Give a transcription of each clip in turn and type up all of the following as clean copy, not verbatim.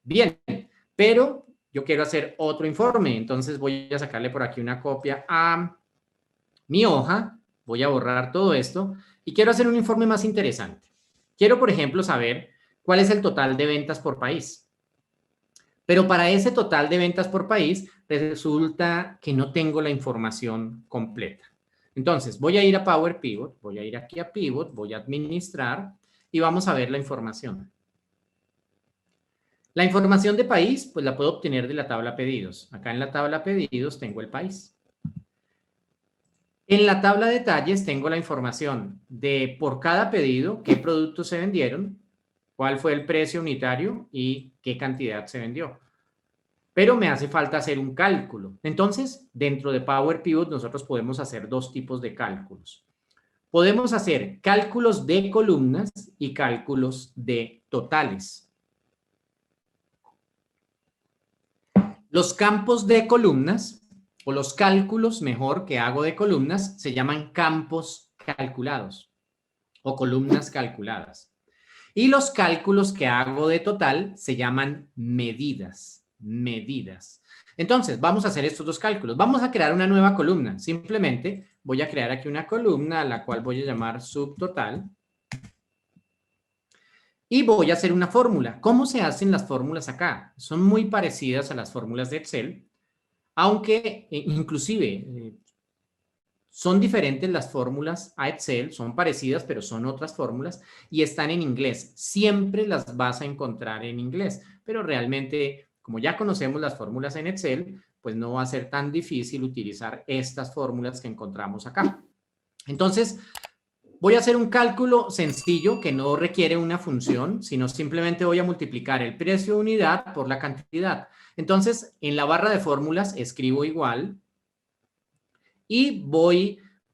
Bien, pero yo quiero hacer otro informe, entonces voy a sacarle por aquí una copia a mi hoja, voy a borrar todo esto y quiero hacer un informe más interesante. Quiero, por ejemplo, saber cuál es el total de ventas por país. Pero para ese total de ventas por país, resulta que no tengo la información completa. Entonces, voy a ir a Power Pivot, voy a ir aquí a Pivot, voy a administrar y vamos a ver la información. La información de país, pues la puedo obtener de la tabla pedidos. Acá en la tabla pedidos tengo el país. En la tabla de detalles tengo la información de por cada pedido, qué productos se vendieron, cuál fue el precio unitario y qué cantidad se vendió. Pero me hace falta hacer un cálculo. Entonces, dentro de Power Pivot nosotros podemos hacer dos tipos de cálculos. Podemos hacer cálculos de columnas y cálculos de totales. Los campos de columnas, o los cálculos, mejor, que hago de columnas, se llaman campos calculados o columnas calculadas. Y los cálculos que hago de total se llaman medidas. Entonces, vamos a hacer estos dos cálculos. Vamos a crear una nueva columna. Simplemente voy a crear aquí una columna a la cual voy a llamar subtotal. Y voy a hacer una fórmula. ¿Cómo se hacen las fórmulas acá? Son muy parecidas a las fórmulas de Excel, aunque inclusive son diferentes las fórmulas a Excel, son parecidas, pero son otras fórmulas y están en inglés. Siempre las vas a encontrar en inglés, pero realmente, como ya conocemos las fórmulas en Excel, pues no va a ser tan difícil utilizar estas fórmulas que encontramos acá. Entonces, voy a hacer un cálculo sencillo que no requiere una función, sino simplemente voy a multiplicar el precio de unidad por la cantidad. Entonces, en la barra de fórmulas escribo igual y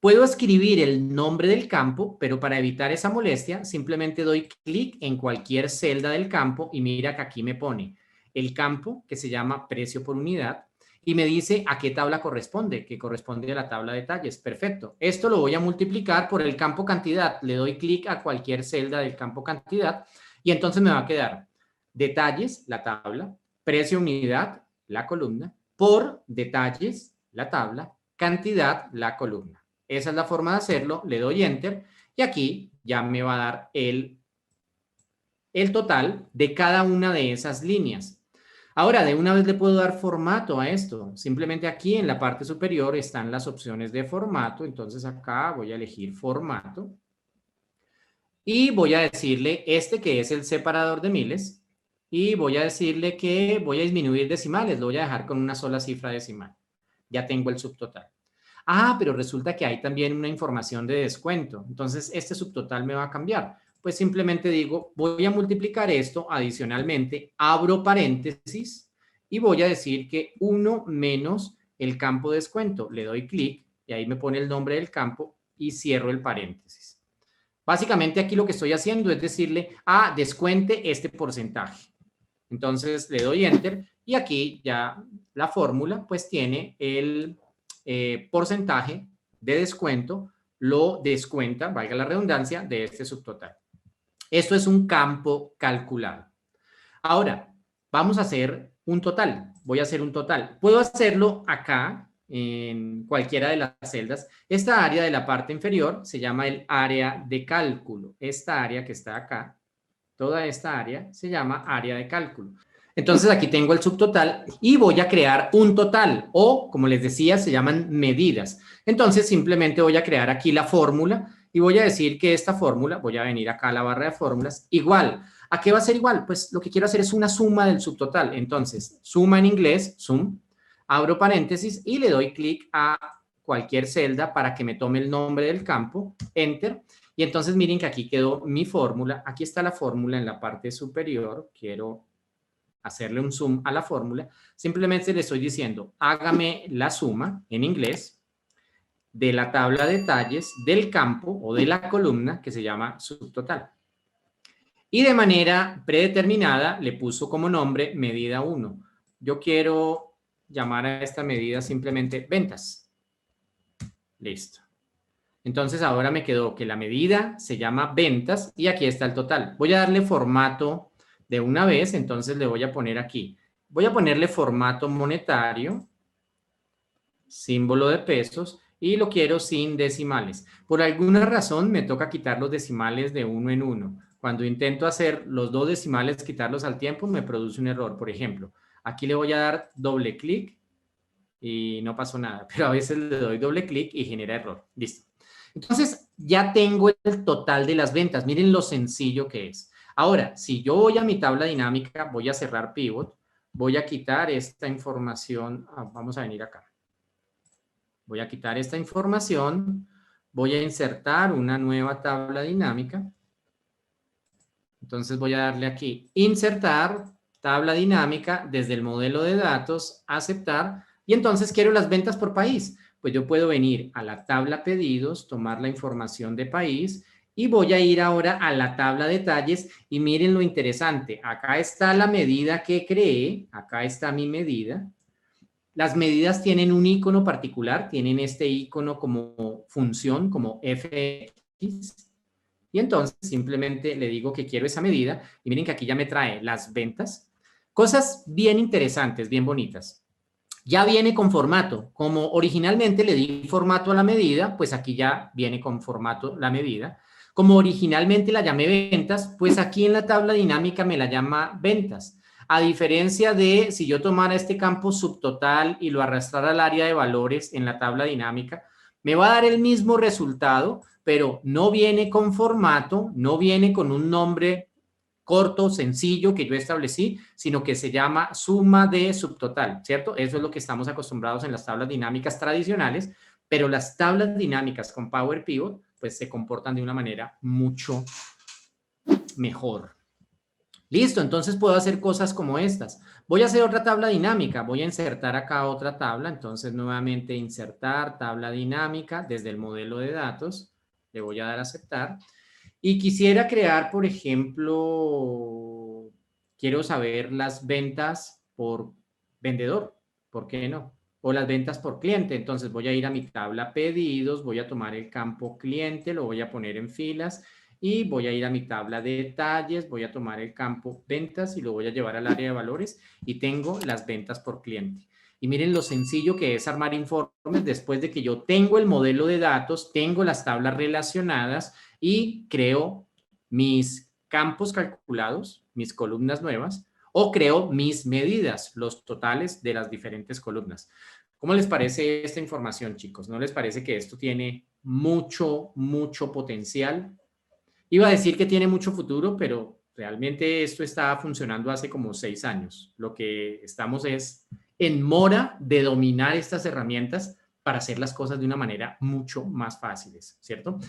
puedo escribir el nombre del campo, pero para evitar esa molestia, simplemente doy clic en cualquier celda del campo y mira que aquí me pone el campo que se llama precio por unidad y me dice a qué tabla corresponde, que corresponde a la tabla de detalles. Perfecto. Esto lo voy a multiplicar por el campo cantidad. Le doy clic a cualquier celda del campo cantidad y entonces me va a quedar detalles, la tabla, precio unidad, la columna, por detalles, la tabla, cantidad, la columna. Esa es la forma de hacerlo. Le doy Enter y aquí ya me va a dar el total de cada una de esas líneas. Ahora, de una vez le puedo dar formato a esto. Simplemente aquí en la parte superior están las opciones de formato. Entonces acá voy a elegir formato. Y voy a decirle este que es el separador de miles. Y voy a decirle que voy a disminuir decimales. Lo voy a dejar con una sola cifra decimal. Ya tengo el subtotal. Ah, pero resulta que hay también una información de descuento. Entonces, este subtotal me va a cambiar. Pues simplemente digo, voy a multiplicar esto adicionalmente, abro paréntesis y voy a decir que 1 menos el campo de descuento. Le doy clic y ahí me pone el nombre del campo y cierro el paréntesis. Básicamente aquí lo que estoy haciendo es decirle, descuente este porcentaje. Entonces le doy Enter y aquí ya la fórmula pues tiene el porcentaje de descuento, lo descuenta, valga la redundancia, de este subtotal. Esto es un campo calculado. Ahora, vamos a hacer un total. Voy a hacer un total. Puedo hacerlo acá, en cualquiera de las celdas. Esta área de la parte inferior se llama el área de cálculo. Esta área que está acá, toda esta área se llama área de cálculo. Entonces aquí tengo el subtotal y voy a crear un total o, como les decía, se llaman medidas. Entonces simplemente voy a crear aquí la fórmula y voy a decir que esta fórmula, voy a venir acá a la barra de fórmulas, igual. ¿A qué va a ser igual? Pues lo que quiero hacer es una suma del subtotal. Entonces, suma en inglés, sum, abro paréntesis y le doy clic a cualquier celda para que me tome el nombre del campo, Enter. Y entonces miren que aquí quedó mi fórmula. Aquí está la fórmula en la parte superior. Quiero hacerle un zoom a la fórmula. Simplemente le estoy diciendo, hágame la suma en inglés de la tabla de detalles del campo o de la columna que se llama subtotal. Y de manera predeterminada le puso como nombre medida 1. Yo quiero llamar a esta medida simplemente ventas. Listo. Entonces ahora me quedó que la medida se llama ventas y aquí está el total. Voy a darle formato de una vez, entonces le voy a poner aquí. Voy a ponerle formato monetario, símbolo de pesos, y lo quiero sin decimales. Por alguna razón me toca quitar los decimales de uno en uno. Cuando intento hacer los dos decimales, quitarlos al tiempo, me produce un error. Por ejemplo, aquí le voy a dar doble clic y no pasó nada, pero a veces le doy doble clic y genera error. Listo. Entonces, ya tengo el total de las ventas. Miren lo sencillo que es. Ahora, si yo voy a mi tabla dinámica, voy a cerrar pivot, voy a quitar esta información. Vamos a venir acá. Voy a quitar esta información, voy a insertar una nueva tabla dinámica. Entonces voy a darle aquí, insertar, tabla dinámica, desde el modelo de datos, aceptar, y entonces quiero las ventas por país. Pues yo puedo venir a la tabla pedidos, tomar la información de país, y voy a ir ahora a la tabla detalles, y miren lo interesante, acá está la medida que creé, acá está mi medida. Las medidas tienen un icono particular, tienen este icono como función, como fx, y entonces simplemente le digo que quiero esa medida, y miren que aquí ya me trae las ventas. Cosas bien interesantes, bien bonitas. Ya viene con formato. Como originalmente le di formato a la medida, pues aquí ya viene con formato la medida. Como originalmente la llamé ventas, pues aquí en la tabla dinámica me la llama ventas. A diferencia de si yo tomara este campo subtotal y lo arrastrara al área de valores en la tabla dinámica, me va a dar el mismo resultado, pero no viene con formato, no viene con un nombre corto, sencillo que yo establecí, sino que se llama suma de subtotal, ¿cierto? Eso es lo que estamos acostumbrados en las tablas dinámicas tradicionales, pero las tablas dinámicas con Power Pivot pues se comportan de una manera mucho mejor. Listo, entonces puedo hacer cosas como estas. Voy a hacer otra tabla dinámica, voy a insertar acá otra tabla, entonces nuevamente insertar tabla dinámica desde el modelo de datos, le voy a dar a aceptar. Y quisiera crear, por ejemplo, quiero saber las ventas por vendedor, ¿por qué no? O las ventas por cliente, entonces voy a ir a mi tabla pedidos, voy a tomar el campo cliente, lo voy a poner en filas y voy a ir a mi tabla de detalles, voy a tomar el campo ventas y lo voy a llevar al área de valores y tengo las ventas por cliente. Y miren lo sencillo que es armar informes después de que yo tengo el modelo de datos, tengo las tablas relacionadas y creo mis campos calculados, mis columnas nuevas, o creo mis medidas, los totales de las diferentes columnas. ¿Cómo les parece esta información, chicos? ¿No les parece que esto tiene mucho, mucho potencial? Iba a decir que tiene mucho futuro, pero realmente esto está funcionando hace como 6 años. Lo que estamos es en mora de dominar estas herramientas para hacer las cosas de una manera mucho más fáciles, ¿cierto?